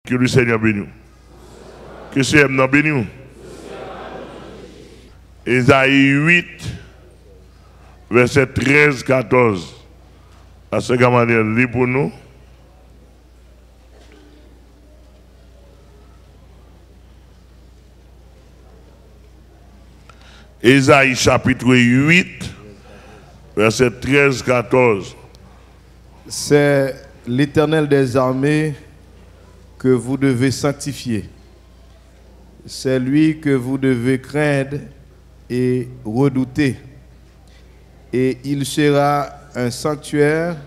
Que le Seigneur bénisse. Que le Seigneur bénisse. Ésaïe 8, verset 13-14. À ce manière, lit pour nous. Ésaïe chapitre 8, verset 13-14. C'est l'Éternel des armées que vous devez sanctifier. C'est lui que vous devez craindre et redouter. Et il sera un sanctuaire,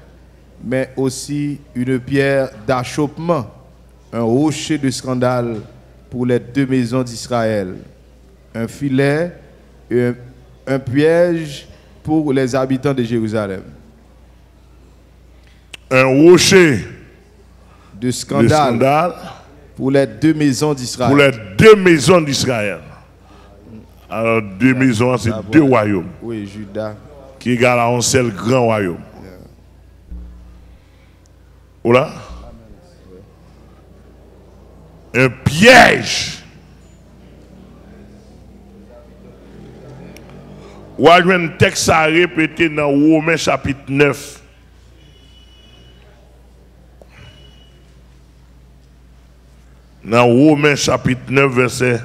mais aussi une pierre d'achoppement, un rocher de scandale pour les deux maisons d'Israël, un filet et un piège pour les habitants de Jérusalem. Un rocher de scandale pour les deux maisons d'Israël. Pour les deux maisons d'Israël. Alors, deux maisons, c'est deux royaumes. Oui, Juda. Qui égale à un seul grand royaume. Voilà. Un piège. Ou un texte à répéter dans Romains chapitre 9. Dans Romains chapitre 9, verset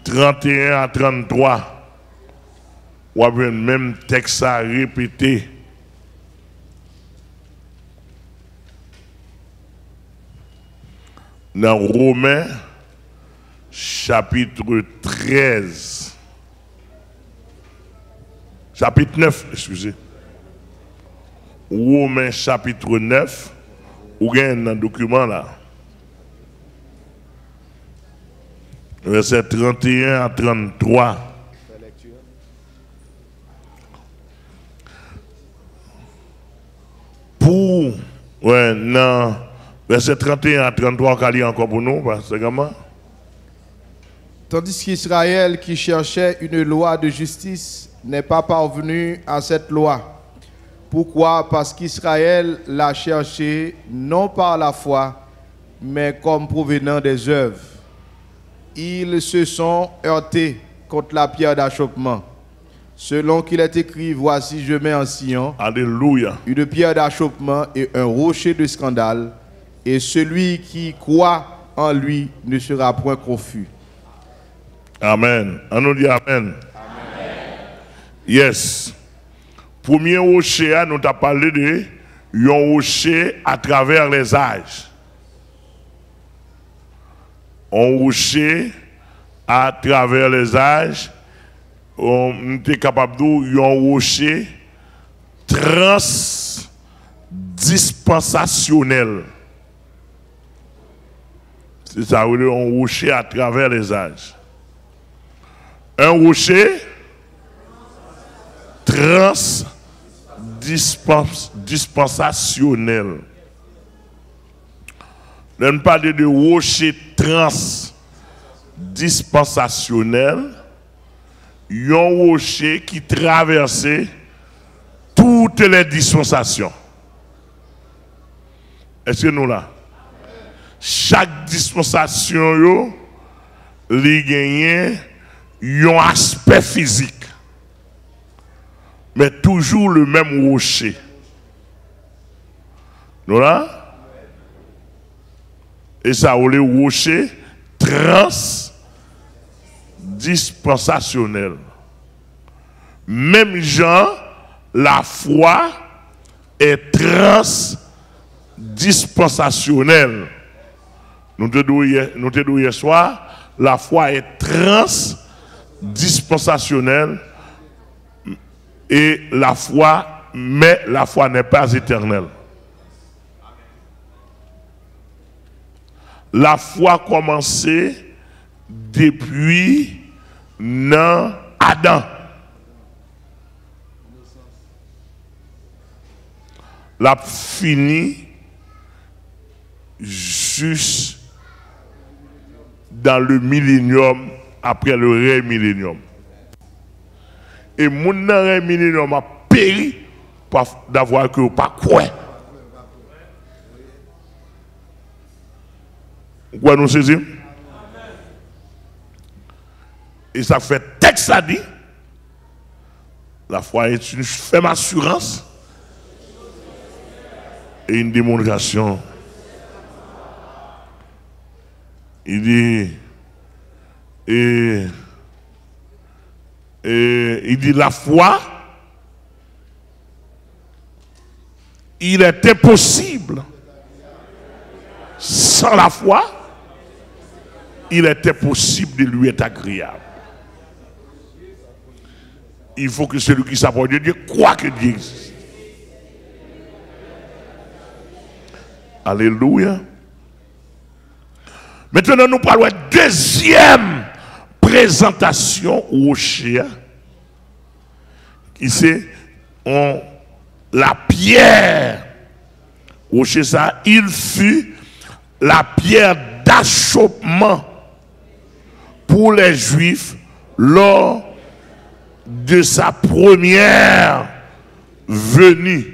31 à 33, ou a un même texte à répéter. Dans Romains chapitre 13. Chapitre 9, excusez. Romains chapitre 9, ou gagne dans le document là. Verset 31 à 33. Pour, ouais, non, verset 31 à 33, on lire encore pour nous, parce que comment? Tandis qu'Israël, qui cherchait une loi de justice, n'est pas parvenu à cette loi. Pourquoi? Parce qu'Israël l'a cherché non par la foi, mais comme provenant des œuvres. Ils se sont heurtés contre la pierre d'achoppement. Selon qu'il est écrit, voici je mets en Sion Alléluia. Une pierre d'achoppement et un rocher de scandale, et celui qui croit en lui ne sera point confus. Amen. On nous dit Amen. Amen. Yes. Premier rocher, nous avons parlé de un rocher à travers les âges. Un rocher à travers les âges. On est capable de dire un rocher transdispensationnel. C'est ça, un rocher à travers les âges. Un rocher transdispensationnel. On parle de rocher transdispensationnel. Un rocher qui traversait toutes les dispensations. Est-ce que nous là? Chaque dispensation, il gagne un aspect physique. Mais toujours le même rocher. Nous là? Et ça, on le rocher transdispensationnel. Même genre, la foi est transdispensationnelle. Nous te disons hier soir, la foi est transdispensationnelle et la foi, mais la foi n'est pas éternelle. La foi commençait depuis Adam. La fini juste dans le millénium, après le ré millénium. Et mon ré millénium a péri d'avoir que pas quoi. Quoi nous saisir? Et ça fait texte ça dit. La foi est une ferme assurance et une démonstration. Il dit, il dit la foi, il est impossible. Sans la foi, il est impossible de lui être agréable. Il faut que celui qui s'approche de Dieu croit que Dieu existe. Alléluia. Maintenant, nous parlons de deuxième présentation au rocher. Qui c'est la pierre. Rocher ça, il fut la pierre d'achoppement pour les Juifs lors de sa première venue.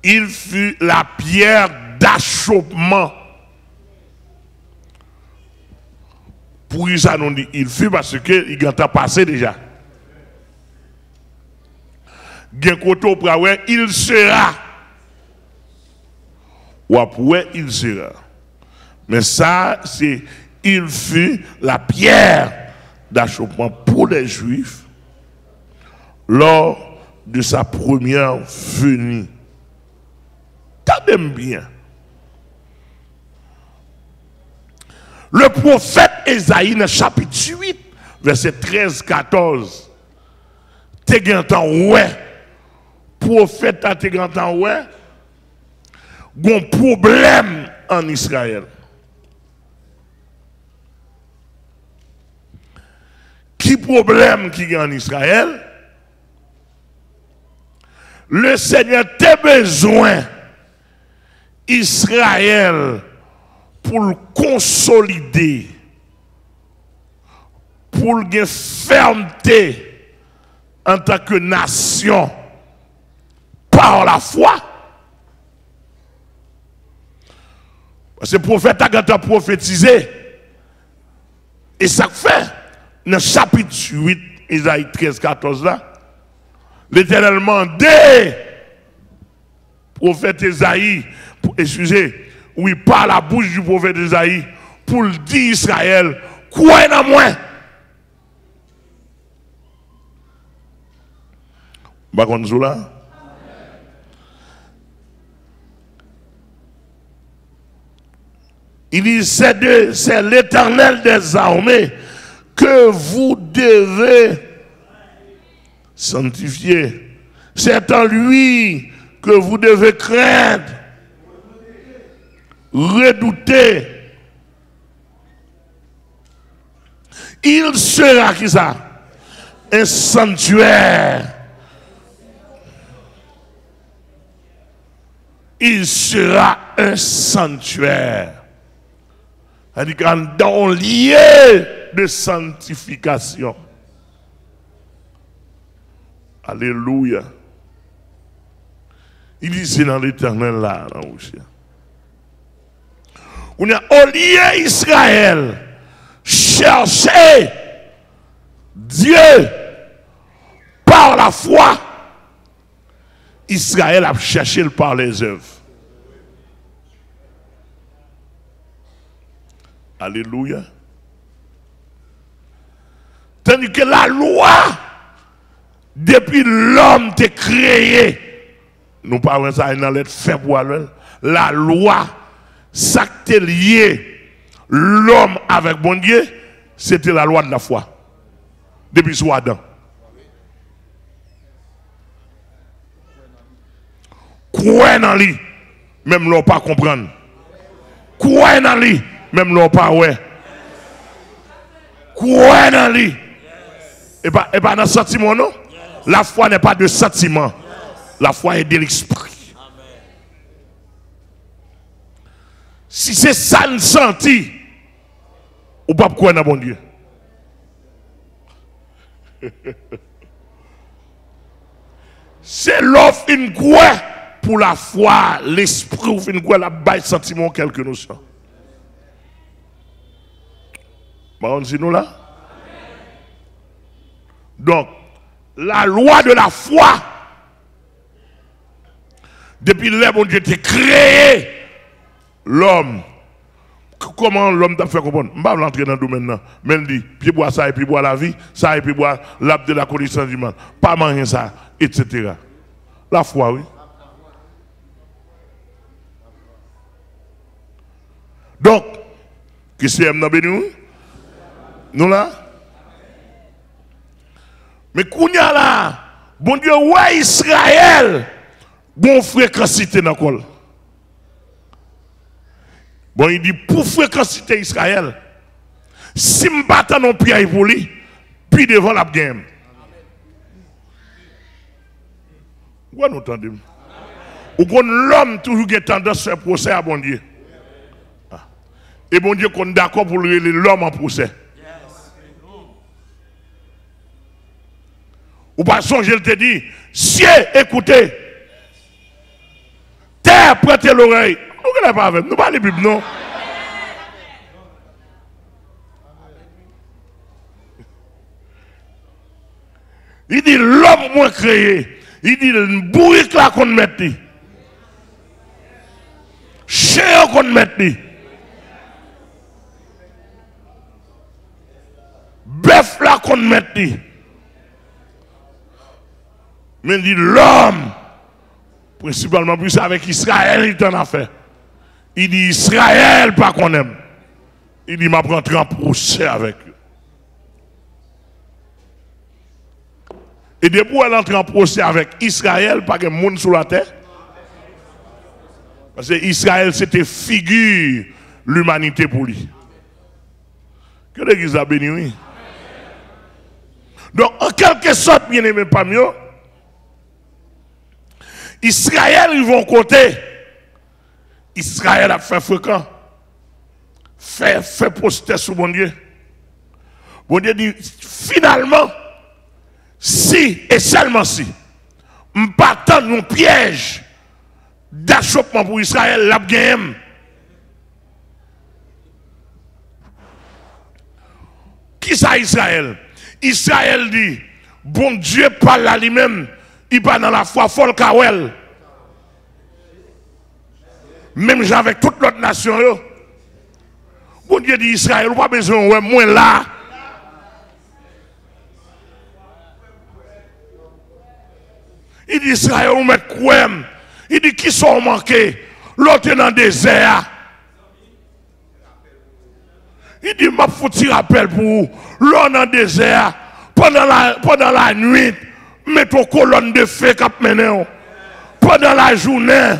Il fut la pierre d'achoppement. Pour ça, nous dit il fut parce qu'il a passé déjà. Il sera. Ou après, il sera. Mais ça, c'est il fut la pierre d'achoppement pour les Juifs lors de sa première venue. Tendez bien. Le prophète Ésaïe, dans chapitre 8, verset 13-14, t'es gantan ouais, prophète t'es gantan ouais, gon problème en Israël. Qui problème qui y a en Israël? Le Seigneur a besoin Israël pour le consolider, pour le fermeté en tant que nation par la foi. Parce que le prophète a prophétisé. Et ça fait, dans le chapitre 8, Isaïe 13-14 là, l'Éternel demandait prophète Isaïe, excusez, oui, par la bouche du prophète Isaïe, pour le dire Israël, quoi en moi? Là? Il dit, c'est l'Éternel des armées que vous devez sanctifier. C'est en lui que vous devez craindre, redouter. Il sera qui ça? Un sanctuaire. Il sera un sanctuaire. C'est-à-dire dans un lieu de sanctification. Alléluia. Il dit c'est dans l'Éternel là, dans le ciel. On a au lieu Israël chercher Dieu par la foi. Israël a cherché par les œuvres. Alléluia. Tandis que la loi, depuis l'homme t'est créé, nous parlons de ça dans lettre faible, la loi, ça qui est lié l'homme avec bon Dieu, c'était la loi de la foi. Depuis sous Adam. Croire dans lui, même l'on pas comprendre. Croire dans lui, même l'on pas ouais. Croire dans lui. Et pas dans le sentiment, non? La foi n'est pas de sentiment. La foi est de l'esprit. Si c'est ça nous senti, ou pas croire dans bon Dieu. C'est l'offre une croix pour la foi, l'esprit ou fin quoi la bail sentiment quelque notion. Bon, on nous là. Donc, la loi de la foi, depuis le bon Dieu a créé l'homme. Comment l'homme t'a fait comprendre? Je ne vais pas rentrer dans le domaine. Mais il dit, puis boire ça, et puis boire la vie, ça, et puis boire l'arbre de la connaissance du monde. Pas manger ça, etc. La foi, oui. Donc, qui c'est M. Bénou? Nous là? Mais Kounia là, bon Dieu, ouais, Israël, bon fréquencité dans le col. Bon, il dit, pour fréquencité Israël, si je ne bats pas non pierre pour lui, puis devant la game. Où nous entendons? Ou qu'on l'homme toujours qui a tendance à faire procès à bon Dieu. Et bon Dieu qu'on est d'accord pour l'homme en procès. Ou pas songer, je te dis, ciel, écoutez. Terre, prêtez l'oreille. Nous ne pas avec nous, pas les Bibles, non. Il dit l'homme moins créé. Il dit le bourrique là qu'on met. Chien qu'on met. Bœuf là qu'on met. Mais il dit l'homme, principalement plus avec Israël, il t'en a fait. Il dit Israël, pas qu'on aime. Il dit, m'a prendre en procès avec eux. Et depuis elle entre en procès avec Israël, pas que monde sur la terre. Parce que Israël, c'était figure l'humanité pour lui. Que l'Église a béni, oui. Donc, en quelque sorte, bien aimé pas mieux, Israël, ils vont côté. Israël a fait fréquent. Fait poster sur mon Dieu. Bon Dieu dit, finalement, si et seulement si, nous partons de nos pièges d'achoppement pour Israël, la gagne. Qui ça Israël? Israël dit, bon Dieu parle à lui-même, il parle dans la foi folle kawel. Même avec toute l'autre nation. Bon Dieu dit Israël, pas besoin de moi là. Il dit Israël, on met quoi? Il dit qui sont manqués? L'autre est dans le désert. Il dit m'a foutu rappel pour vous. L'autre dans le désert. Pendant la nuit, mets ton colonne de feu qui mené. Pendant la journée,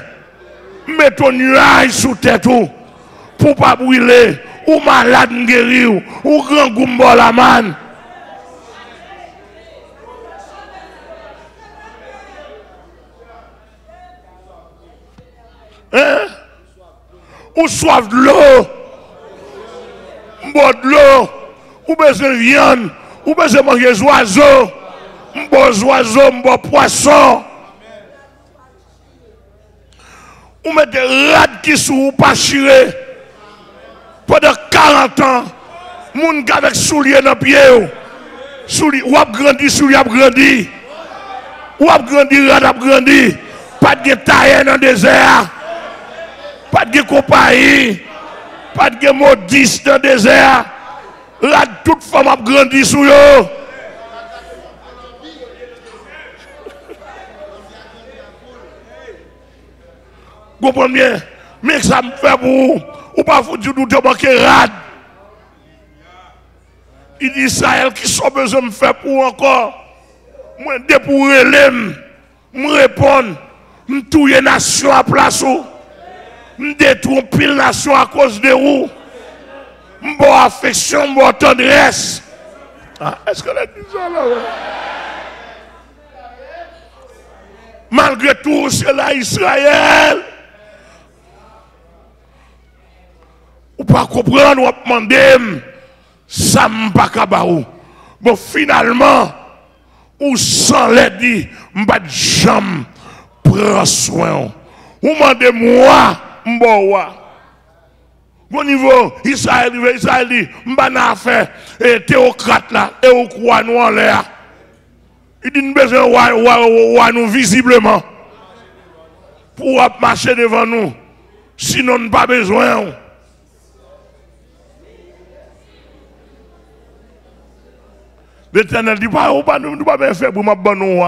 mets ton nuage sous tête pour pas brûler. Ou malade guéri ou grand goumbo la man. Hein? Ou soif de l'eau, boire de l'eau, ou besoin de viande, ou besoin de manger des oiseaux, boire poisson. Ou mettre des rats qui sont pas chirés. Pendant 40 ans, moun avec souliers dans pied. Ou ap grandi, souliers ap grandi. Ou ap grandi, rat ap grandi. Pas de taille dans le désert. Pas de compagnie, pas de modiste dans le désert. Là, toute femme a grandi sous eux. Vous comprenez bien? Mais ça me fait pour vous. Ou pas vous dire de manquer rad. Il dit Israël qui sont besoin de me faire pour encore. Moi, dépouiller l'aime, me répondre, me touiller nation à place où. Je détruis pile nation à cause de vous. Je bonne affection, je bonne tendresse. Ah, est-ce que elle dit ça là? Malgré tout, c'est là Israël. Ou pas comprendre, ou demander, ça ne pas cabaou. Bon, finalement, ou sans l'aide, je ne vais jamais prend soin. Vous demandez-moi, m'bowa. Au niveau Israël dit, m'bana fait et théocrate là, et au croix nous en l'air. Il dit nous besoin de nous visiblement pour marcher devant nous. Sinon, nous pas besoin. L'Éternel dit nous pas bien faire pour ma bonne nous.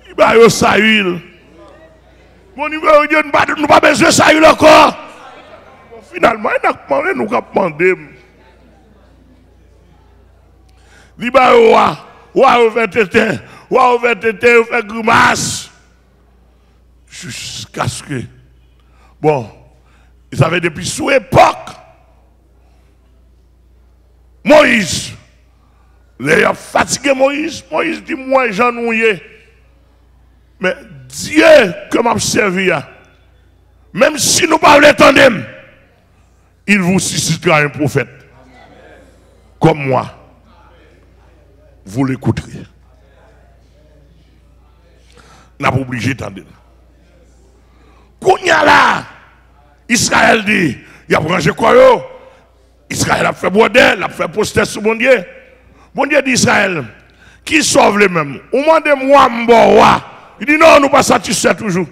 Il va y Saül. Mon niveau Dieu nous pas besoin de Saül encore. Finalement, il a demandé nous demander. Il va y faire tétin, faire grimace. Jusqu'à ce que, bon, ils avaient depuis sous époque, Moïse, il a fatigué Moïse dit, moi, j'en ai. Mais Dieu que m'a servi, même si nous ne parlons pas, il vous suscitera un prophète. Comme moi. Vous l'écouterez. N'a pas obligé d'entendre. Kounya là, Israël dit, il a rangé quoi yo? Israël a fait bordel, a fait poster sur mon Dieu. Mon Dieu d'Israël, qui sauve les mêmes? Ou demandez-moi m'bowa. Il dit non, nous pas satisfaits toujours.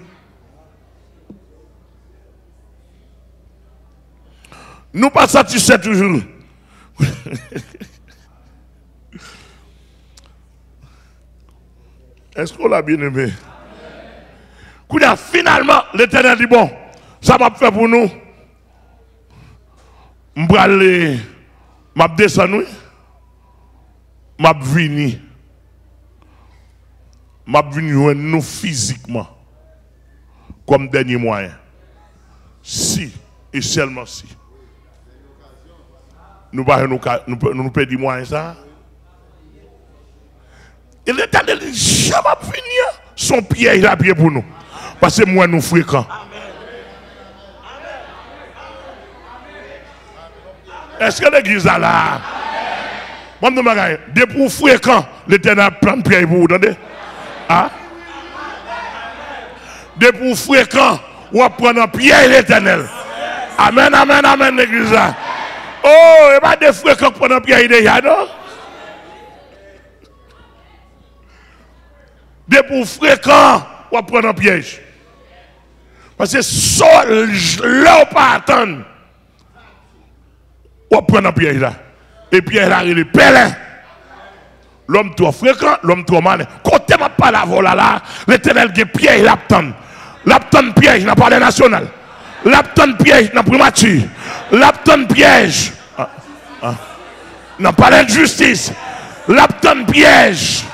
Nous pas satisfaits toujours. Est-ce qu'on l'a bien aimé? Finalement, l'Éternel dit bon, ça m'a fait pour nous. Je m'a descendu, m'a venu nous physiquement comme dernier moyen. Si et seulement si. Nous nous perdons moyen ça. Et l'Éternel dit, je vais venir. Son pied, il a pied pour nous. Parce que moi, nous fréquents. Est-ce que l'église est là? Depuis fréquent, l'Éternel prend pied pour vous. Entendez? Ah? Depuis fréquent, on prend un pied l'Éternel. Amen, amen, amen, l'église. Oh, il n'y a pas de fréquent qui prend un pied déjà, non? Depuis fréquent, on va prendre un piège. Parce que seul, là, on pas attendre. On va prendre un piège là. Et piège là, il est pèlerin. L'homme trop fréquent, l'homme trop malin. Quand tu n'as pas la vola là, l'Éternel qui piège l'aptend. L'aptend piège dans le palais national. L'aptend piège dans le primature. L'aptend piège dans le palais de justice. L'aptend piège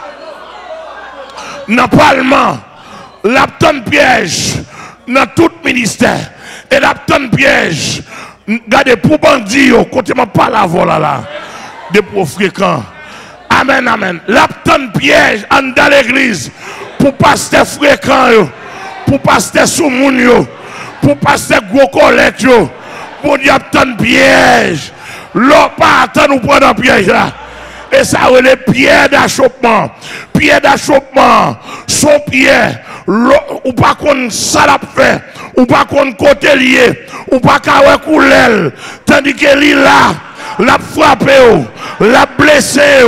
dans le Parlement, l'apton piège dans tout ministère, et l'apton piège, regardez pour bandits, quand pas la vola là, des pour fréquents. Amen, amen. L'apton piège dans l'église, pour passer fréquents, pour passer sous moun, pour passer gros collecte, pour dire apton piège. L'on pas attendre ou prendre un piège là. Et ça, les pierres d'achoppement. Pierre d'achoppement. Son pierre. Ou pas qu'on salap fait. Ou pas qu'on côté lié. Ou pas qu'on coulel. Tandis que lui là, l'a frappé, l'a blessé,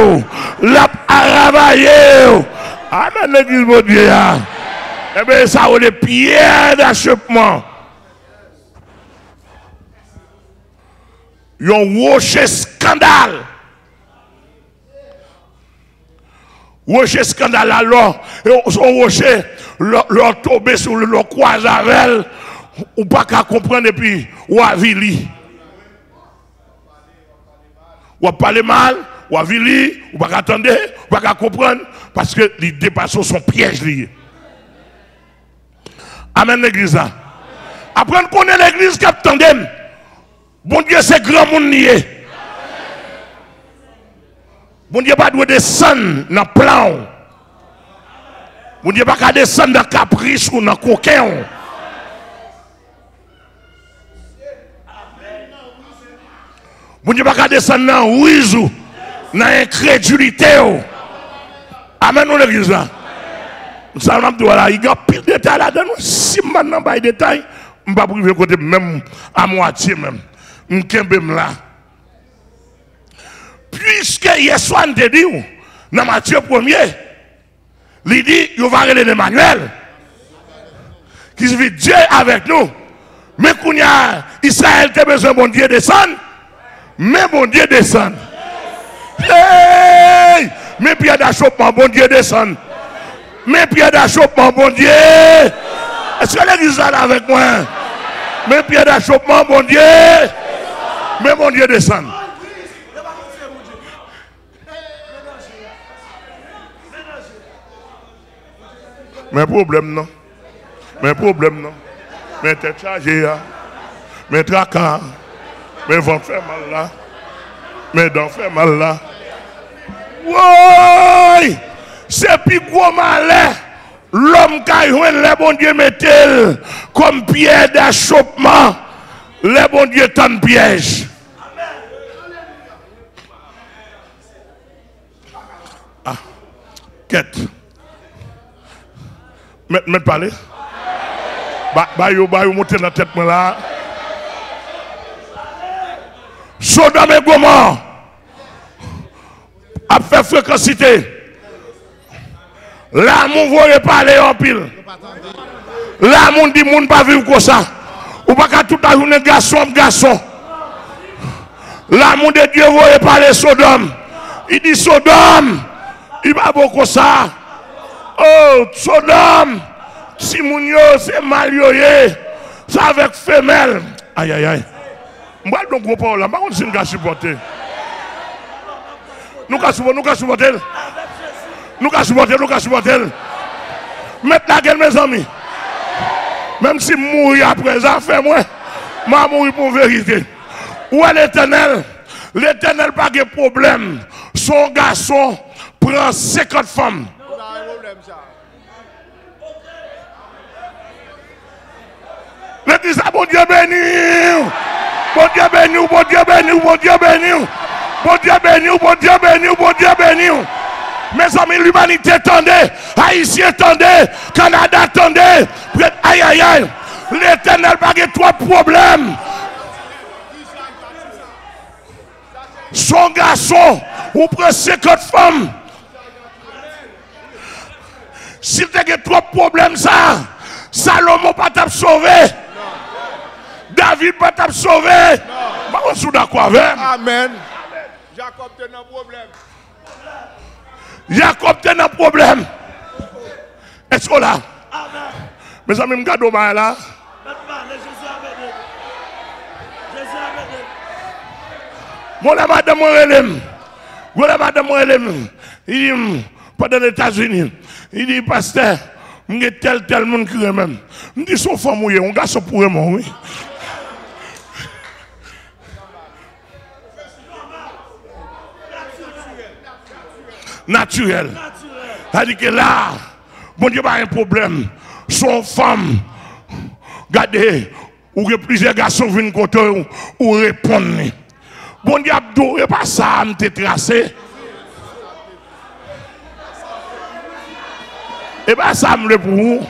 l'a ravaillé. Amen, l'église de Dieu. Eh bien, ça, les pierres d'achoppement. Yon rocher scandale. Rocher scandale alors, son rocher, leur tombé sur le croisavel, ou pas qu'à comprendre et puis, ou à vili. Ou à parler mal, ou à vili, ou pas qu'à attendre, ou pas qu'à comprendre, parce que les dépassions sont pièges liés. Amen l'église. Après, on connaît l'église qui attendait. Bon Dieu, c'est grand monde lié. Bon Dieu pas doit descendre dans le plan. Bon Dieu pas descendre dans le caprice ou dans le coquin. Bon Dieu pas descendre dans le rouge, dans l'incrédulité. Amen, nous l'église là. Ça m'a dit voilà, il y a pile de détails là-dedans. Si maintenant pas de détails, je ne vais pas priver côté même à moitié même. Je suis là. Puisque Yeshua te dit, dans Matthieu 1er, il dit, il va aller Emmanuel. Qui vit Dieu avec nous. Mais quand Israël a besoin de bon Dieu descendre, mais bon Dieu descend. Hey! Mais pierre d'achoppement, bon Dieu descend. Mais pierre d'achoppement, bon Dieu. Est-ce que l'église est là avec moi? Mais pierre d'achoppement, bon Dieu. Mais bon Dieu descend. Mais problème non. Mais problème non. Mais t'es chargé là. Mais tracas. Mais ventre fait mal là. Mais dents fait mal là. Oui! C'est plus gros malheur. L'homme qui a eu les bon Dieu mettait comme pierre d'achoppement. Les bon Dieu t'en piège. Ah, quête. Mets parler. Bah, yo monter dans la tête là. Sodome et Gomorrhe a fait fréquencité. Là, mon voyez parler en pile. Là, mon dit, mon pas vivre comme ça. Ou pas qu'à tout à journée, garçon. Là, mon de Dieu voyez parler Sodome. Il dit Sodome, il va beaucoup ça. Oh, Sodome, si mon yo, c'est mal yoye. Ça avec femelle. Aïe, aïe, aïe. Moi, donc, gros parole, je ne sais pas supporter. Nous qu'à supporter. Mettez la gueule, mes amis. Même si mourir après ça, fait moi. Je mourir pour vérité. Où est l'Éternel? L'Éternel n'a pas de problème. Son garçon prend 50 femmes. L'église a bon Dieu béni. Bon Dieu béni, bon Dieu béni, bon Dieu béni. Bon Dieu béni, bon Dieu béni, bon Dieu béni. Mes amis, l'humanité attendait, Haïti attendait, Canada attendait. Aïe, aïe, aïe. L'Éternel n'a pas de trois problèmes. Son garçon, ou prend 50 femmes. Si tu as trop de problèmes, ça, Salomon pas t'a sauvé. David pas t'a sauvé. Je suis d'accord avec. Amen. Jacob a un problème. Jacob a un problème. Est-ce que là? Mes amis, je suis là. Mon madame Morelem. Il dit, pendant les États-Unis, il dit, pasteur, il y a tel monde qui est même. Il dit, son femme, on garçon pour moi, oui. Naturel. C'est-à-dire que là, bon Dieu, pas un problème. Son femme, regardez, ou que plusieurs garçons viennent côté ou répondent. Bon Dieu, et pas ça, me tracé. Et pas ça, me le pour vous.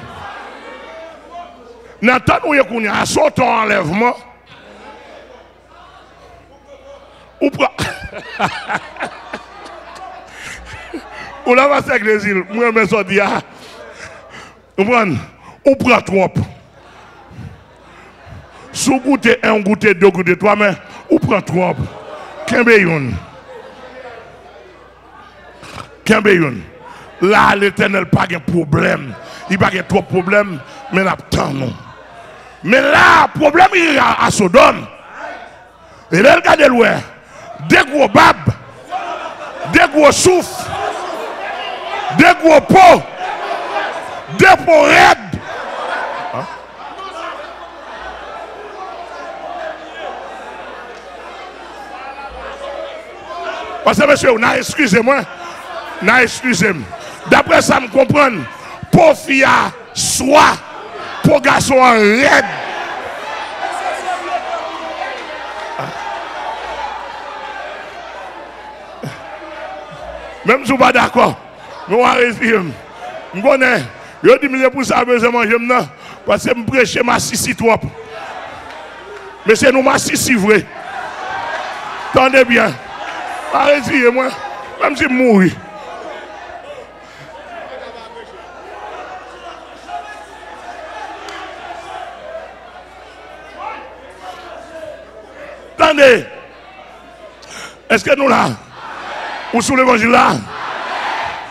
N'entendez où il y a un son enlèvement. Ou pas. Ou là, va avec les îles. Moi, je me dis, ou prend trop. Sous goûter un, goûter deux, goûter trois, mais ou prend trop. Kembeyoun. Là, l'Éternel n'a pas de problème. Il n'a pas de trop de problème, mais il n'a pas de non. Mais là, le problème, il y a à Sodome. Et là, regardez loin. Des gros babes, des gros souffles, des gros pots, des pots raides. Hein? Parce que monsieur, excusez-moi, excusez-moi. D'après ça, me comprendre, pour fille soit, pour garçon en raide. Même si vous n'êtes pas d'accord, nous allons réussir. Je connais Je dis, mais pour ça, je mange maintenant. Parce que je prêche ma sissi trop. Mais c'est nous ma sissi vrai. Tendez bien. Arrêtez-moi. Même si je mouris. Attendez. Est-ce que nous là? Ou sous l'évangile là?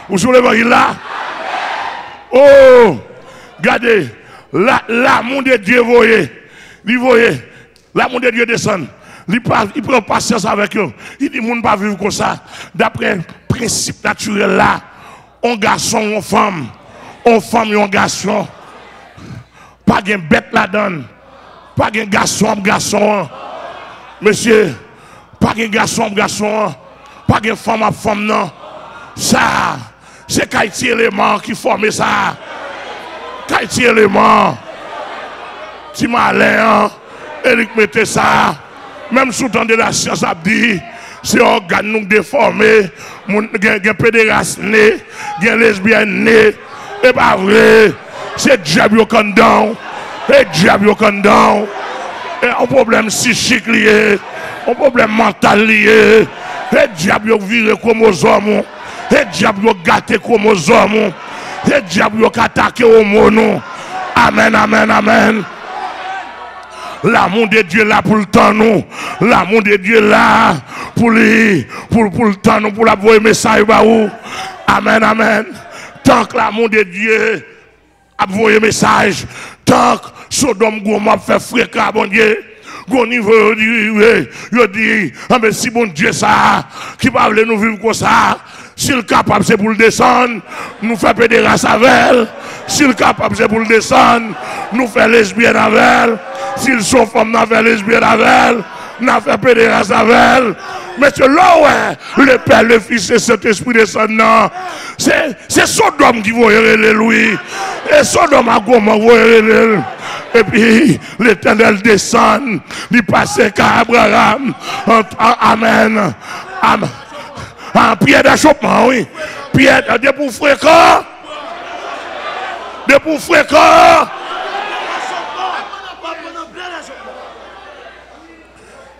Ou sous l'évangile là? Oh! Regardez. L'amour de Dieu, voyez. L'amour de Dieu descend. Il prend patience avec eux. Il dit, moun pas vivre comme ça. D'après le principe naturel là, un garçon, une femme, un garçon. Pas de bête là-dedans. Pas de garçon. Monsieur, pas de garçon, pas de femme, non. Ça, c'est Kaiti élément qui forme ça. Kaiti élément. Tu m'as l'air, Eric mettez ça. Même sous temps de la science a dit, c'est organe nous déformé, gen pédéraste né, gen lesbienne né, et pas vrai, c'est diable au condom, et diable au condom. Et un problème psychique lié, un problème mental lié, et diable viré chromosome, et diable gâté chromosome, et diable attaqué au mono. Amen, amen, amen. L'amour de Dieu là pour le temps nous. L'amour de Dieu là pour le temps nous, pour la voix message bah où. Amen, amen. Tant que l'amour de Dieu a envoyé message, tant que Sodome Gomorrhe fait fréquent, bon Dieu, au niveau il dit, ah mais si bon Dieu ça, qui parle nous vivre comme ça, s'il est capable c'est pour le descendre, nous fait pédérasse avec elle, s'il est capable c'est pour le descendre, nous fait lesbienne avec elle, s'ils sont femmes, nous fait lesbienne avec elle, nous fait pédérasse avec elle. Mais c'est là où le Père, le Fils et cet Esprit descendant, c'est Sodome qui va héréler lui, et Sodome à Gomorrhe va héréler. Et puis l'Éternel descend, il passe qu'à Abraham. Amen. Amen. En pierre d'achoppement, oui. Pierre de pour fréquent. De pour fréquent.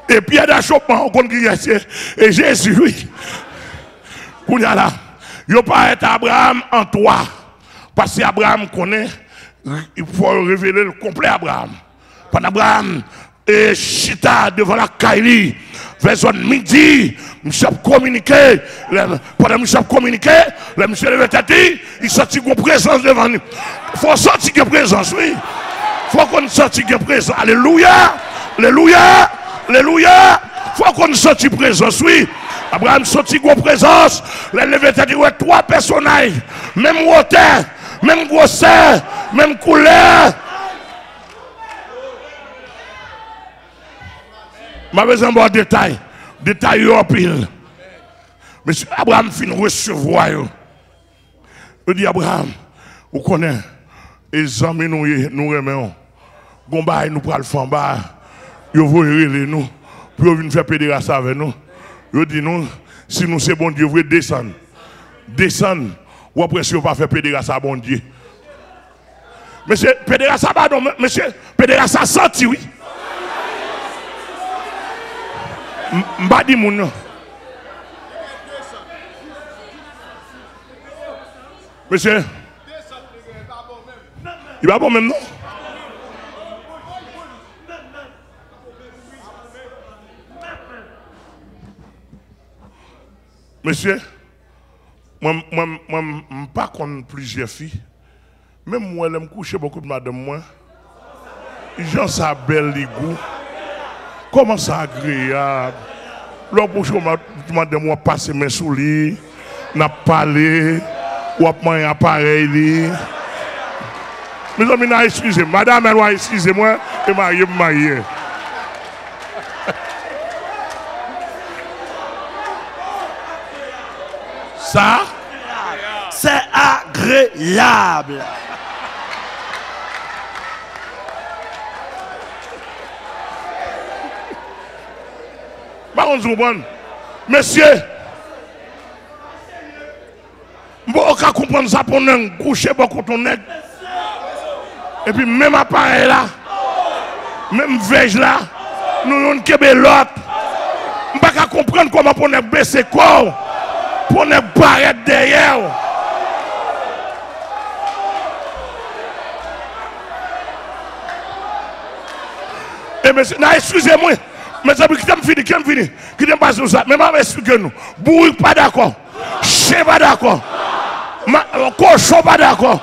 Et pierre d'achoppement, on compte qui est. Et Jésus, oui. Qu'on y a là. Il n'y a pas être Abraham en toi. Parce qu'Abraham connaît. Il faut révéler le complet Abraham. Pendant Abraham et chita devant la Kaili, vers midi, monsieur communiqué. Pendant monsieur communiqué, le monsieur levé tête, il sortit une présence devant nous. Il faut sortir une présence, oui. Il faut qu'on sorte une présence. Alléluia, alléluia, alléluia. Il faut qu'on sorte une présence, oui. Abraham sortit une présence. Le levé tête, ouais, trois personnages, même hauteur. Même grosseur, même couleur. Je vais besoin de détails. Détails en pile. Monsieur Abraham fin recevoir. Je dis Abraham, vous connaissez, les amis nous remettons. Gomba nous pral faire bas. Vous voyez nous. Puis vous venez faire pédérasse avec nous. Je dis nous, si nous c'est bon Dieu, vous descendre. Descendre. Ou après, si vous ne pas faire pédérasse à bon Dieu. Monsieur, pédérasse à pardon, monsieur, pédérasse à senti, oui. M'badi moun. Monsieur, il va bon même, non? Monsieur, moi, je ne suis pas contre plusieurs filles. Même moi, je me couche beaucoup de madame. Moi, j'en sais belle les goûts. Comment ça agréable. Lorsque je madame moi passer mes souliers, n'a parlé, ou à manger appareil. Mes amis, excusez-moi. Madame, excusez-moi, et marié. Ça, c'est agréable. Monsieur, je ne comprendre ça pour nous coucher beaucoup de nègres. Et puis même appareil là, même vège là, nous avons qu'à l'autre. Je ne peux pas comprendre comment on a baissé corps, pour ne pas arrêter derrière. Et monsieur, excusez-moi, mes amis, qui t'aiment fini, qui t'aiment pas sur ça, mais maman explique-nous. Bourri pas d'accord, chien pas d'accord, cochon pas d'accord,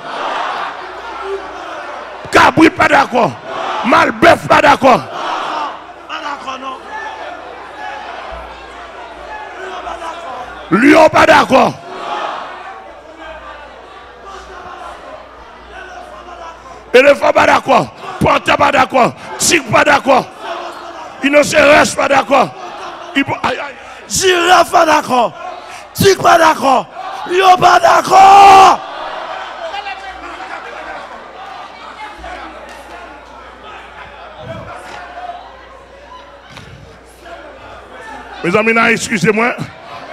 cabri pas d'accord, malbœuf pas d'accord. Lion pas d'accord. Éléphant pas d'accord. Panthère pas d'accord. Tigre pas d'accord. Rhinocéros pas d'accord. Girafe pas d'accord. Tigre pas d'accord. Lion pas d'accord. Mes amis, excusez-moi.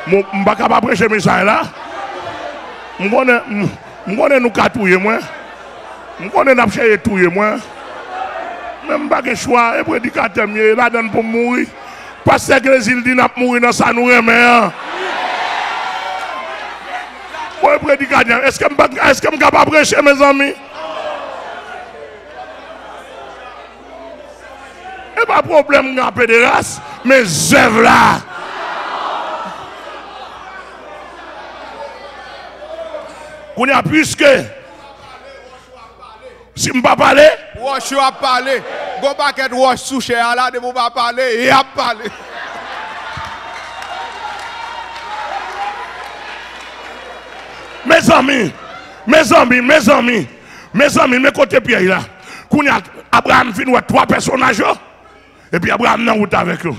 Je ne suis pas capable de prêcher mes messages là. Je connais nous catouiller moi. Je connais nous chercher touiller moi. Même pas de choix et prédicateur mieux là donne pour mourir. Parce que l'Église dit n'a mourir dans ça nous remet. Pour prédicateur, est-ce que je suis capable de prêcher mes amis? Et pas de problème dans la pédérace, mes œuvres là. Qu'on a puisque si je ne pas parler, Wash a parlé. Go back and wash sous cher là de vous pas parler et a parlé. mes amis, mes côtés pieds là. Qu'on a Abraham fin trois personnages et puis Abraham dans route avec eux.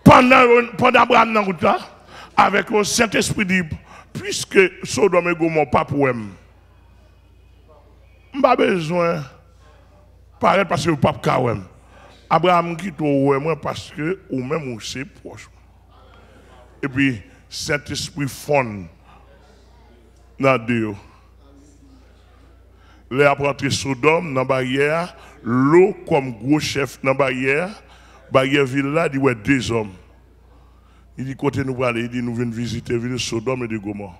Pendant Abraham dans route là, avec le Saint-Esprit dit puisque Sodome et Gomorrhe pas pour eux. Je n'ai pas besoin de paraître parce que le pape Kawem. Abraham quitte moi parce que ou même c'est proche. Et puis Saint-Esprit fond dans Dieu. Les apprentis Sodome dans la barrière, l'eau comme gros chef dans la barrière ville là, il dit ouais deux hommes. Il dit côté nous aller, il dit nous venons visiter la ville de Sodome et de Gomorrhe.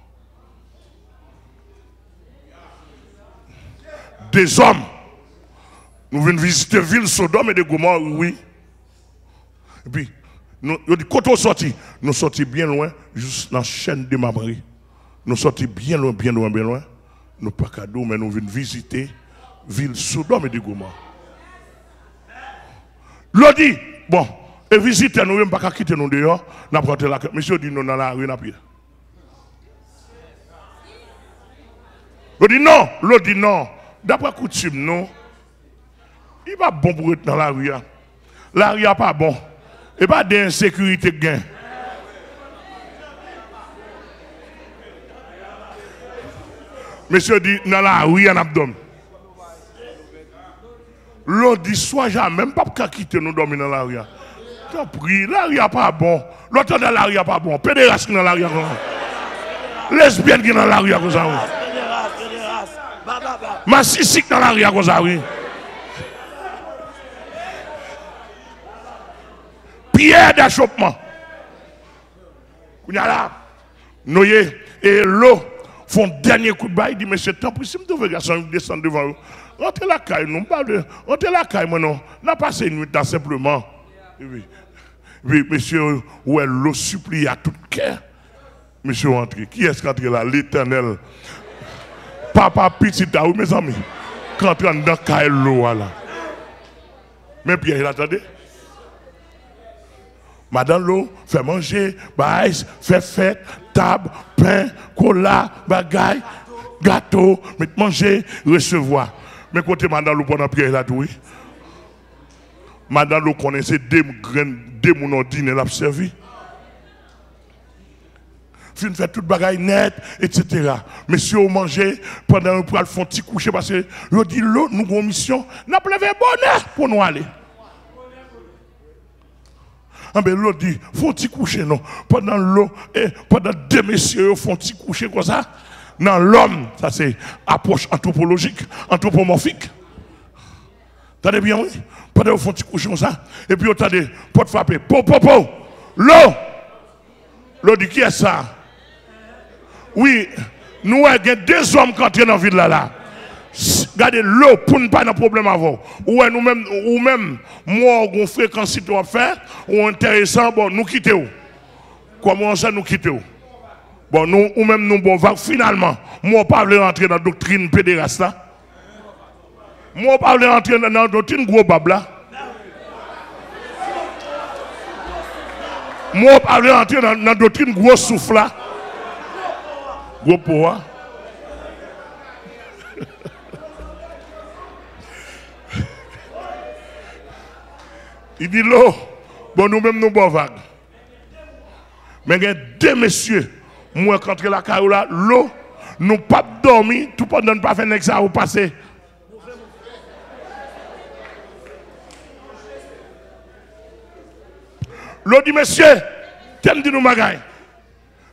Des hommes. Nous venons visiter la ville de Sodome et de Gomorrhe, oui. Et puis, nous dit quand on sortit, nous sortis bien loin, juste dans la chaîne de Mabri. Nous sortis bien loin. Nous pas cadeau, mais nous venons visiter la ville de Sodome et de Gomorrhe. L'on dit, bon, et visiter nous, ne pas quitter nous dehors, nous avons la monsieur dit nous dans la rue, l'on dit non. D'après coutume, non. Il va bon pour être dans la rue. La rue n'est pas bon. Et pas d'insécurité gain. Monsieur dit dans la rue, en abdomen. L'on dit soit jamais, même pas qu'à quitter nous dormir dans la rue. T'as pris, la rue n'est pas bon. L'autre dans la rue n'est pas bon. Pédéraste qui dans la rue. Lesbienne qui dans la rue. Ma sisik dans la rue comme ça, oui. Pierre d'achoppement. Noyé et l'eau font dernier coup de bail. Il dit, mais c'est temps pour si vous garçon descendre devant vous. Rentrez la caille, non, rentrez la caille, moi non. N'a passé une nuit là simplement. Oui, monsieur, ouais, l'eau supplie à tout cœur. Monsieur, rentrez. Qui est-ce qui entre là? L'Éternel. Papa petit à vous, mes amis. Quand on est dans l'eau là. Mais Pierre, il attendait. Madame l'eau, fait manger, baïs, fait fête, table, pain, cola, bagaille, gâteau, mettre manger, recevoir. Mais côté madame l'eau pendant Pierre là, oui. Madame l'eau connaissait deux mounons dîner l'a servi. Fin fait toute bagaille net, etc. Monsieur au manger, pendant un poil font petit coucher parce que je dis l'eau, nous avons mission, n'a pas levé bonheur pour nous aller. Ah ben l'eau dit, font petit coucher non. Pendant l'eau, et pendant deux messieurs font petit coucher comme ça. Dans l'homme, ça c'est approche anthropologique, anthropomorphique. T'entendez bien, oui? Pendant vous font petit coucher comme ça, et puis vous entendez, porte frapper, po. L'eau! L'eau dit qui est ça? Oui, nous avons 2 hommes qui entrent dans la ville là. Regardez l'eau pour ne pas de problème avant. Ou nous-mêmes, moi, on fréquence si tu vas faire, ou intéressant, bon, nous quittons. Comment ça nous quittons? Bon, nous, ou même nous, bon, finalement, moi, pas voulais rentrer dans la doctrine pédéraste là. Moi, pas voulais rentrer dans la doctrine gros babla. Moi, pas voulais rentrer dans la doctrine gros souffle là. Gros pouvoir. Il dit l'eau, bon, nous-mêmes, nous, bon, vague. Mais il y a 2 messieurs, moi, contre la carola, l'eau, nous pas dormi, tout pendant ne pas faire un examen au passé. L'eau dit, monsieur, t'aimes dire nous magaille.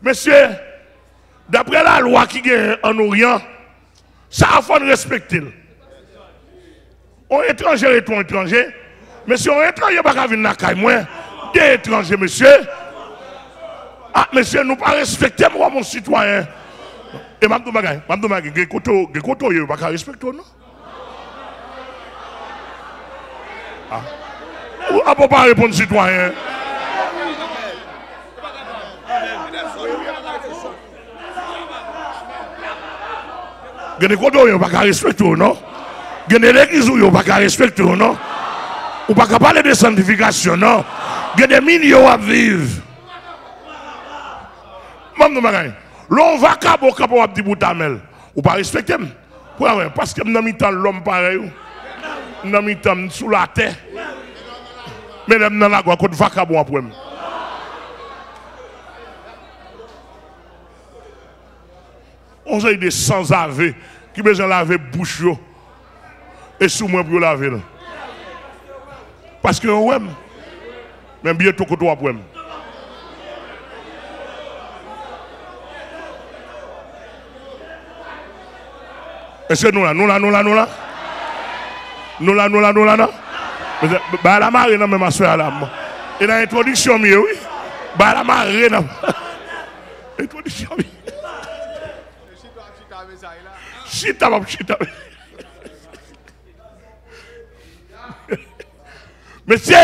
Monsieur, d'après la loi qui est en Orient, ça a faut respecter. On est étranger et tout étranger. Monsieur, on est étranger, pas venir dans la caille, moi. Des étrangers, monsieur. Ah, monsieur, nous pas respecter moi, mon citoyen. Et Mme Magaï, Gekoto, il ne pas respecter, non? Ah. Ou ne peut pas répondre, citoyen? Gekoto, il ne pas respecter, non? L'église, il ne pas respecter, non? Ou pas parler de sanctification, non? Il y a des millions à vivre. L'on va cabo à petit bout d'amel. Ou pas respecter. Parce que nous avons l'homme pareil. Nous avons sous la terre. Mais nous avons la côte va cabo après. On a des sans laver qui besoin de laver bouche et sous moi pour laver. Parce que ouais, même bien tout côté après. Est-ce que nous là? Bah la marée, non, mais ma soeur là. Et dans l'introduction, oui. Bah la marée, non. Introduction, oui. Chita. Monsieur,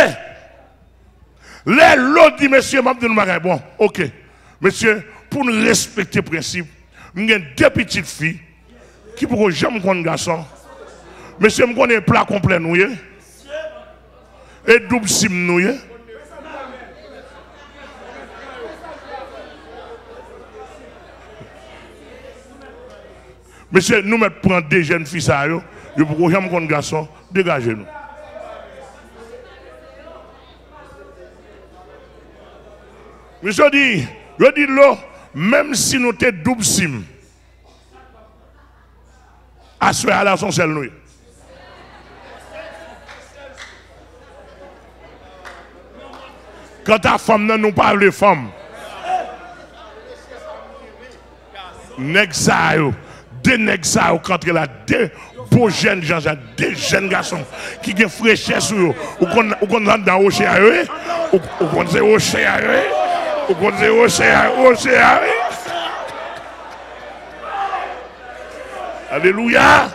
l'autre dit, monsieur, bon, ok. Monsieur, pour nous respecter le principe, nous avons 2 petites filles qui pourront jamais connaître garçon. Monsieur, nous connaissons plat complet, nous, et double sim, nous, monsieur, nous mettons prendre 2 jeunes filles, ça, nous pourrons jamais connaître garçon, dégagez-nous. Monsieur dit, l'eau, même si nous sommes double sim, assuré à la son seul nous. Quand ta femme nous parle de femme, deux nègres quand il a 2 beaux jeunes gens, 2 jeunes garçons qui ont fraîcheur sur eux, ou qu'on rentre dans rocher à eux, ou qu'on se rocher à eux. Ou qu'on se rocher à eux. Alléluia.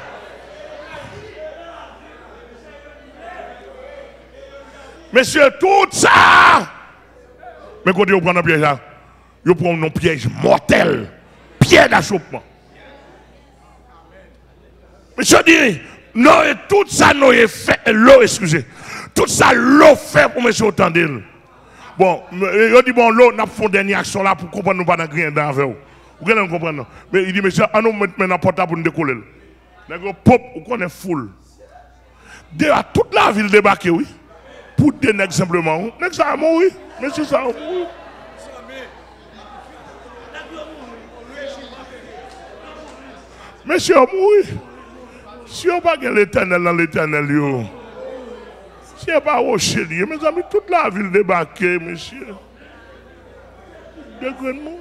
Monsieur, tout ça. Mais quand vous prenez un piège là, vous prenez un piège mortel. Piège d'achoppement. Monsieur dit, non, et tout ça, nous fait l'eau, excusez. Tout ça, l'eau fait pour monsieur autant d'elle. Bon, il dit, bon, l'eau, nous avons fait une dernière action là pour comprendre nous pas dans rien dans avec vous. Vous comprenez? Mais il dit, monsieur, on nous met maintenant portable pour nous décoller. Nous pop, vous connaissez foule. À toute la ville débarquée, oui. Pour des nègres simplement. Nègres ça a mouru. Monsieur, ça a mouru. Monsieur a mouru. Si on n'a pas l'éternel dans l'éternel, si on n'a pas rocher, mes amis, toute la ville débarquée, monsieur. Dégrennement.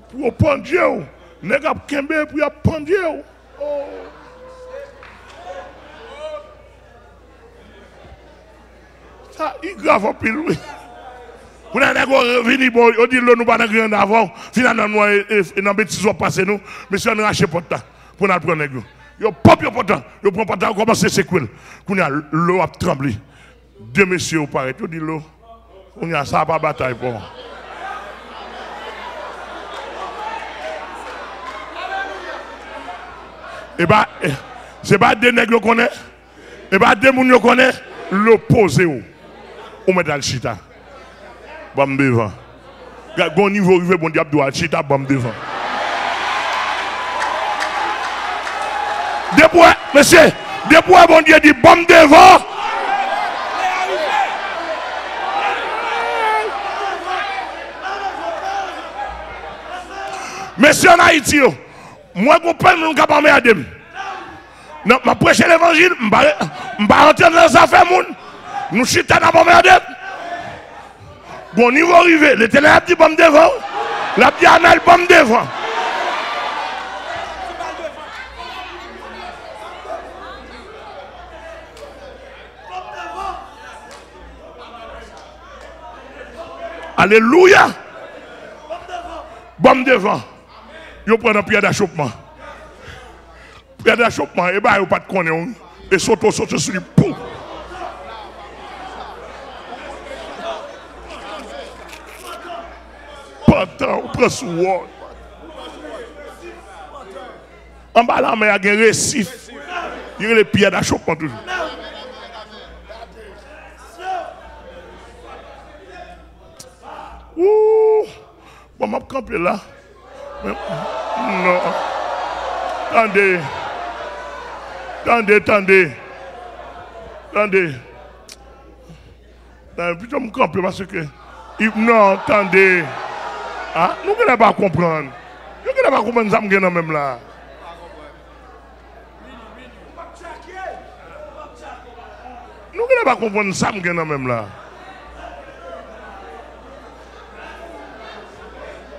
Pour prendre Dieu. Nègres a kembe pour prendre Dieu. Il grave en pile, oui. Vous n'avez pas venu, on dit nous pas dans grand avant, finalement nous dans bêtise on passe nous, monsieur on rache porte pour nous prendre nèg. Yo pop yo porte, yo prend porte commencer séquel. Qu'on a l'eau a tremblé. Deux messieurs paraît, on dit l'eau. On a ça pas bataille pour. Et bah c'est pas des nèg qu'on connaît. Et bah des moun yo connaît l'opposé ou. On met dans le chita. Bam devant. Gon niveau rive bon diable doit chita bam devant. Depuis monsieur, depuis bon Dieu dit bam devant. Monsieur en Haïti, moi je comprends mon capable de non, je prêche l'évangile, je ne vais pas rentrer dans les affaires. Nous chutons dans la merde. Bon niveau arrivé, l'Éternel a dit bon devant, la Biennale bon devant. Alléluia. Bon devant. Vous prenez un pied d'achoppement. Pied d'achoppement, et bien vous pas de connaître. Et saute sur lui. Pouf. On prend sous word. En bas là, il y a un récif. Il y a les pieds d'achoppement toujours. Ouh. Bon, je vais camper là. Mais, non. Attendez. Puis je me camper parce que. Non, attendez. Ah, nous ne pouvons pas comprendre. Nous ne pouvons pas comprendre ça même là. Nous ne pouvons pas comprendre ça même là.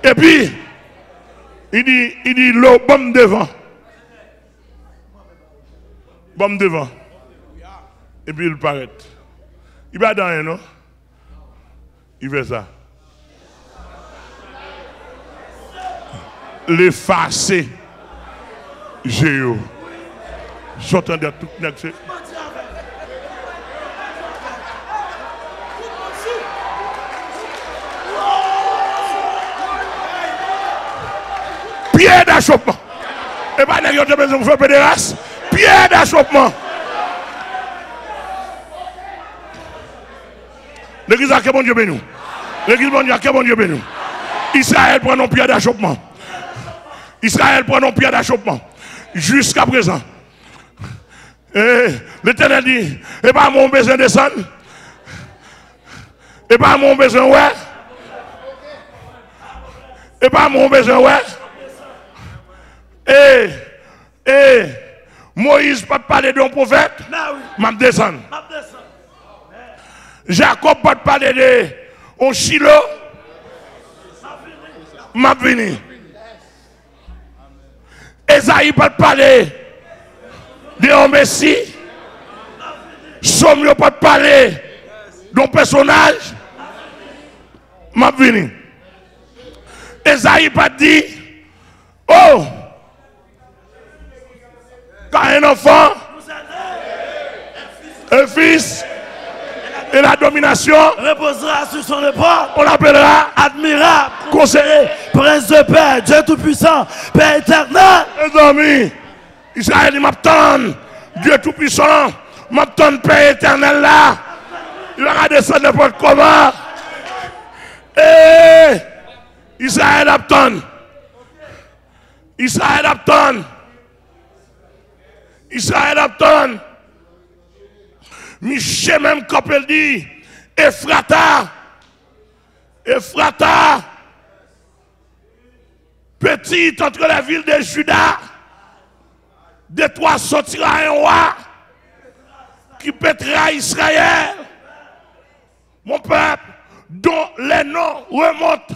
Et puis, il dit l'eau bombe devant. Bombe devant. Et puis il paraît. Il va dans un, non? Il fait ça. L'effacer. Géo. J'entendais tout net. Pierre d'achoppement. Et bien, il y a besoin de faire pédérace. Pierre d'achoppement. L'église a quel bon Dieu béni. L'église a quel bon Dieu béni. Israël prend nos pierres d'achoppement. Israël prend nos pierres d'achoppement. Jusqu'à présent. L'Éternel dit, et pas mon besoin de descendre. Et pas mon besoin ouais. Et pas mon besoin ouais. Moïse pas parler d'un prophète. M'a descendre. Jacob pas parler de on Chilo. M'a venu. Esaïe pas parler d'un Messie. Somme pas parler d'un personnage. M'a venu. Esaïe pas dit oh quand un enfant, un fils, et la domination reposera sur son épaule. On l'appellera admirable, conseiller, prince de paix, Dieu Tout-Puissant, Père éternel. Les amis, Israël m'attend, Dieu Tout-Puissant, m'attend Père éternel là. Il va descendre n'importe comment. Et Israël attend. Israël attend. Israël attend. Michel même quand elle dit Ephrata, petite entre la ville de Juda, de toi sortira un roi qui pètera Israël, mon peuple, dont les noms remontent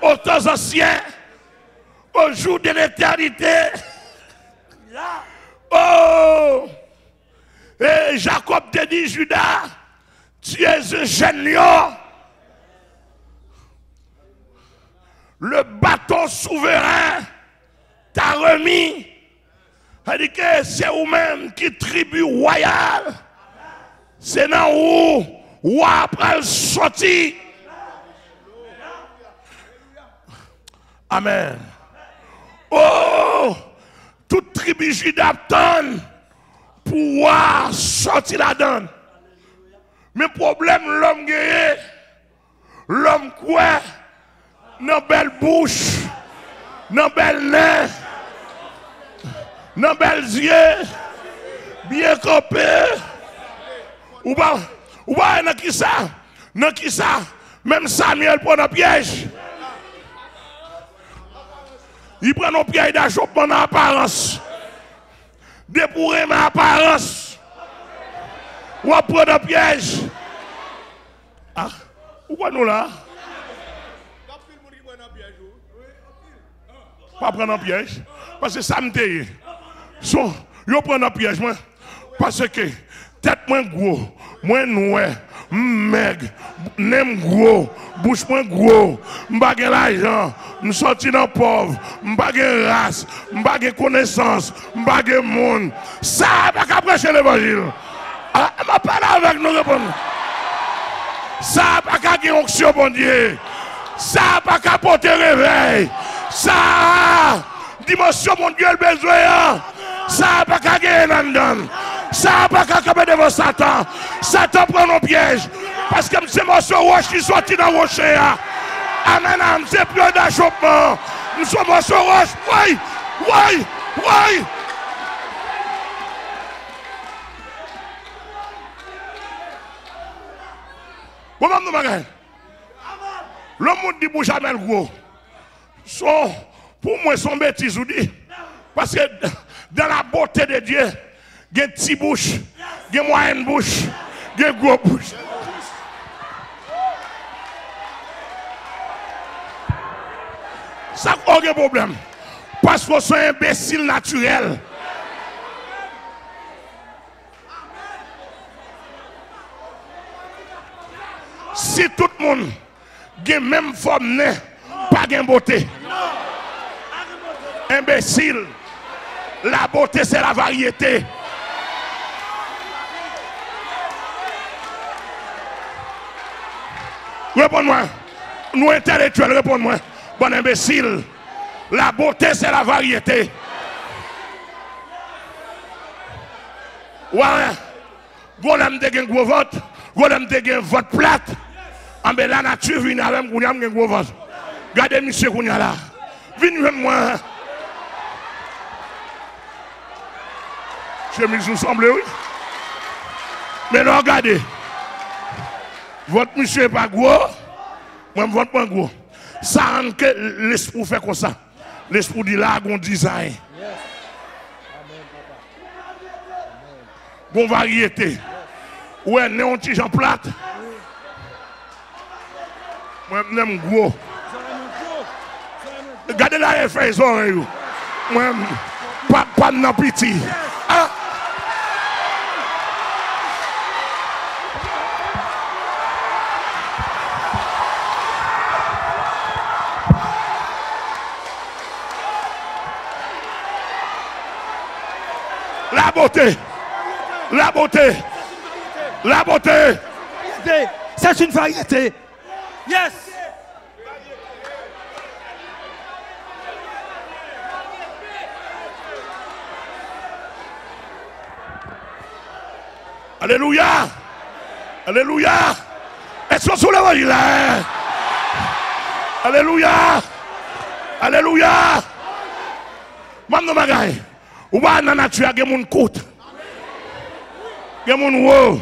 aux temps anciens, au jour de l'éternité. Oh! Et Jacob te dit, Judas, Tu es un jeune lion. Le bâton souverain t'a remis. C'est-à-dire que c'est vous-même qui tribu royal. C'est dans où après sorti. Amen. Oh, toute tribu juda pour pouvoir sortir la donne. Mais problème, l'homme guéri, l'homme quoi, dans belle bouche, dans belle nez, dans belles yeux, bien campé. Ou pas dans qui ça? Dans qui ça? Même Samuel prend un piège. Il prend un piège d'achoppement en apparence. Dépouré ma apparence. Ou à prendre un piège. Ah, où nous là? Pas prendre un piège. Parce que ça me dit. Yo prend un piège, moi. Parce que tête moins gros, moins noir, maigre, nem gros, bouche moins gros, m'pa gen l'argent, m'sorti dans pauvre, m'pa gen race, m'pa gen connaissance, m'pa gen monde. Ça pas qu'à prêcher l'évangile. Ah, m'a parlé avec nous répondre. Ça pas qu'à gen onction bon Dieu. Ça pas qu'à porter réveil. Ça dimension mon Dieu le besoin. Ça pas qu'à gen nan. Ça pas qu'à camper devant Satan. Satan prend nos pièges. Parce que c'est morceau roche qui sorti dans le rocher. Amen, c'est plus d'achoppement. Nous sommes morceau roche. Oui, oui, oui. Comment nous bagay? Le monde dit pour jamais le gros. Pour moi, son bêtise ou dit. Parce que dans la beauté de Dieu, il y a une petite bouche, il y a une moyenne bouche, il y a une grosse bouche. Ça n'a aucun problème. Parce que c'est un imbécile naturel. Si tout le monde a la même forme, pas de beauté. Imbécile. La beauté, c'est la variété. Réponds-moi. Nous intellectuels, réponds-moi. Bon imbécile. La beauté, c'est la variété. Ouais. Golem de gen gros ventre. Golem de gen ventre plate. En ben la nature vient avec moi gen gros ventre. Regardez monsieur Kounia là. Venez moi. Chemise nous semble, oui. Mais non, regardez. Votre monsieur n'est pas gros. Moi, je vote pas gros. Ça rend que l'esprit fait comme ça. L'esprit dit là, bon design. Bon variété. Ouais, néon petit Jean plate. Moi, j'aime gros. Regardez là, elle fait les oreilles. Moi, pas de petit. Ah. La beauté. La beauté. La beauté. C'est une variété. Yes. Alléluia. Alléluia. Est-ce qu'on sous l'évangile là? Alléluia. Alléluia. Mamno bagay. Ou ba nan nature gen moun koute. Gen moun wo.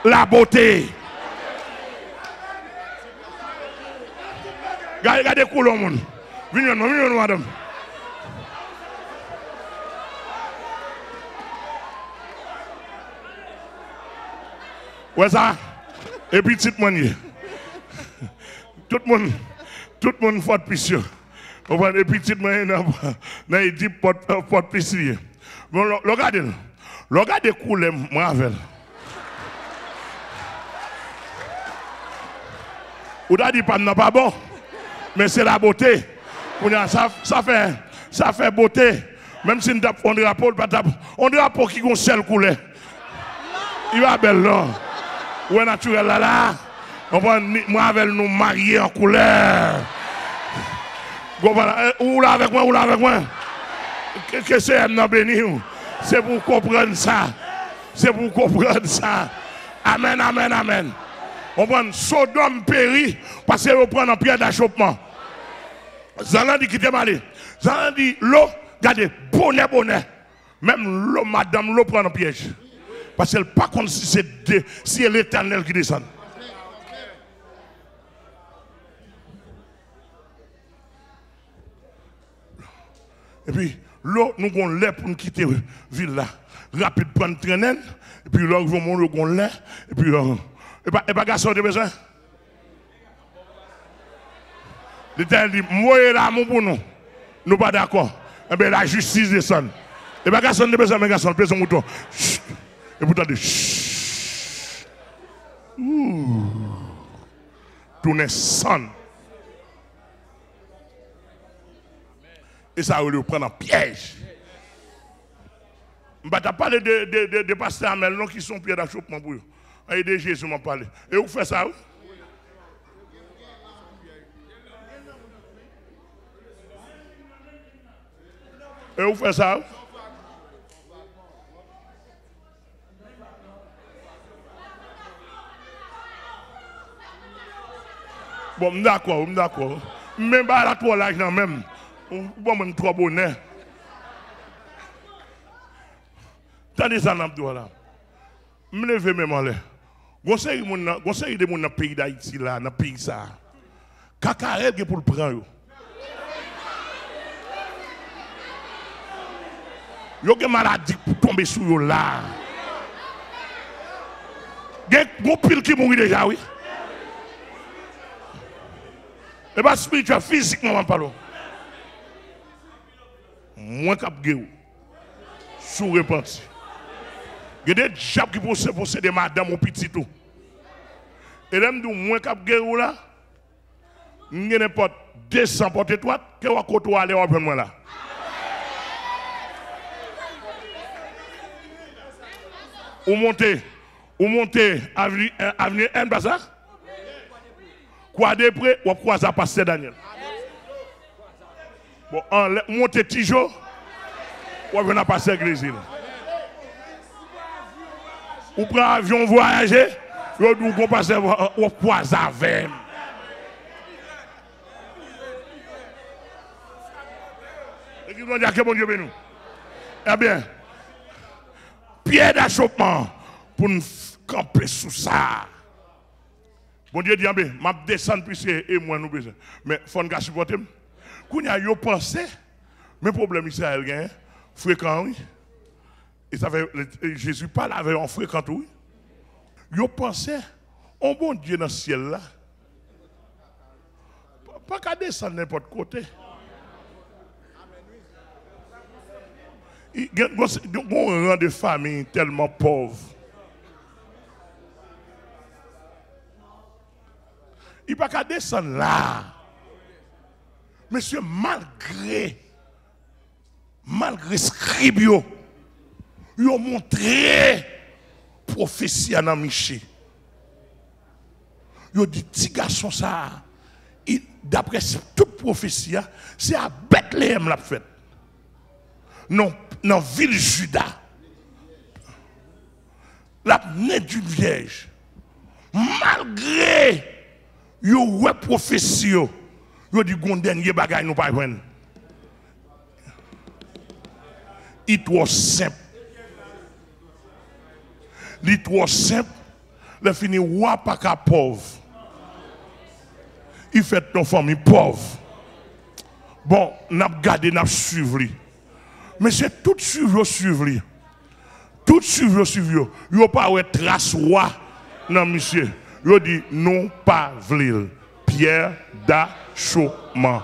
La beauté. Regardez coulon moun. Venez madame. Ouais ça. Et puis petite manière. Tout le monde faut pitié. On va des petites manières dans les 10 portes pitié. Bon regardez. Regardez couleur moi avec. Ou t'as dit pas non pas bon. Mais c'est la beauté. Ça fait beauté. Même si on drapeau, on drapeau qui a une seule couleur. Il va belle là. Ou est naturel là. Moi avec nous marier en couleur. Ou là avec moi. Que c'est un béni. C'est pour comprendre ça. C'est pour comprendre ça. Amen, amen, amen. On prend Sodome péri parce qu'on prend un pierre d'achoppement. Zalan dit qui t'est malé. Zalan dit l'eau, regardez, bonnet. Même l'eau, madame, l'eau prend un piège. Parce qu'elle pas contre si c'est l'Éternel qui descend. Et puis, l'eau, nous avons l'air pour nous quitter la ville là. Rapide, prendre traîner. Et puis, là, nous avons l'air. Et puis, et pas garçon de besoin. L'Éternel dit, moi et l'amour pour nous. Nous pas d'accord. Eh bien, la justice descend. Et pas garçon de besoin, mais garçon, pèse son mouton. Et vous entendez, tournez son. Et ça va le prendre en piège. Je ne vais pas parler de pasteurs Amel qui sont pieds d'achoppement pour eux. Et de Jésus m'a parlé. Et vous faites ça? Et vous faites ça? Bon, d'accord. Même pas la toi là, même. Bon, même trois bonnets. Tandis ça, n'a là. Je me lève même en l'air. Conseil de mon dans le pays d'Haïti, là, dans le pays ça. Cacarel qui pour le prendre. Il y a une maladie pour tomber sur eux là. Il y a un pile qui mourit déjà, oui. Et pas spirituel, physiquement, je parle. Moins cap guerre. Sous repenti. Il y a des gens qui possèdent madame ou petit tout. Et là, je moins cap guerre là. Il y a n'importe 200 portes étoiles que vous côtoyer aller au moi là. Ou montez avenue N Bazar. Quoi de près, ou croise à passer Daniel. Bon, montez Tijo, ou venez à passer l'église. Ou prend avion voyager, ou passer ou croise avec. Et qui vont dire que bon Dieu béni. Eh bien, pierre d'achoppement pour nous camper sous ça. Bon Dieu dit, je descends puisque et moi nous besoin. Mais il faut nous supporter. Quand il y a pensé, mais problème Israël gagne fréquent oui. Et ça fait Jésus parle avec un fréquent oui. Yo pensé on bon Dieu dans le ciel là. Pas qu'à descendre n'importe côté. Il y a un rang de famille tellement pauvre. Il n'y a pas qu'à descendre là. Monsieur, malgré scribio, ils ont montré prophétie à Miché. Ils ont dit, petit garçon, ça, d'après toute prophétie, c'est à Bethléem la fête. Non, dans la ville Juda. La née d'une vierge. Malgré yo ouais prophétie yo dit gon dernier bagay nous pas joindre. It was simple. It was simple. Le fini wa pas ka pauvre. Il fait ton famille pauvre. Bon, n'a gardé n'a suivre. Mais c'est tout suivre. Tout suivre. Yo pas ouais trace wa non monsieur. Yo dit non pas vlil. Pierre d'achoppement.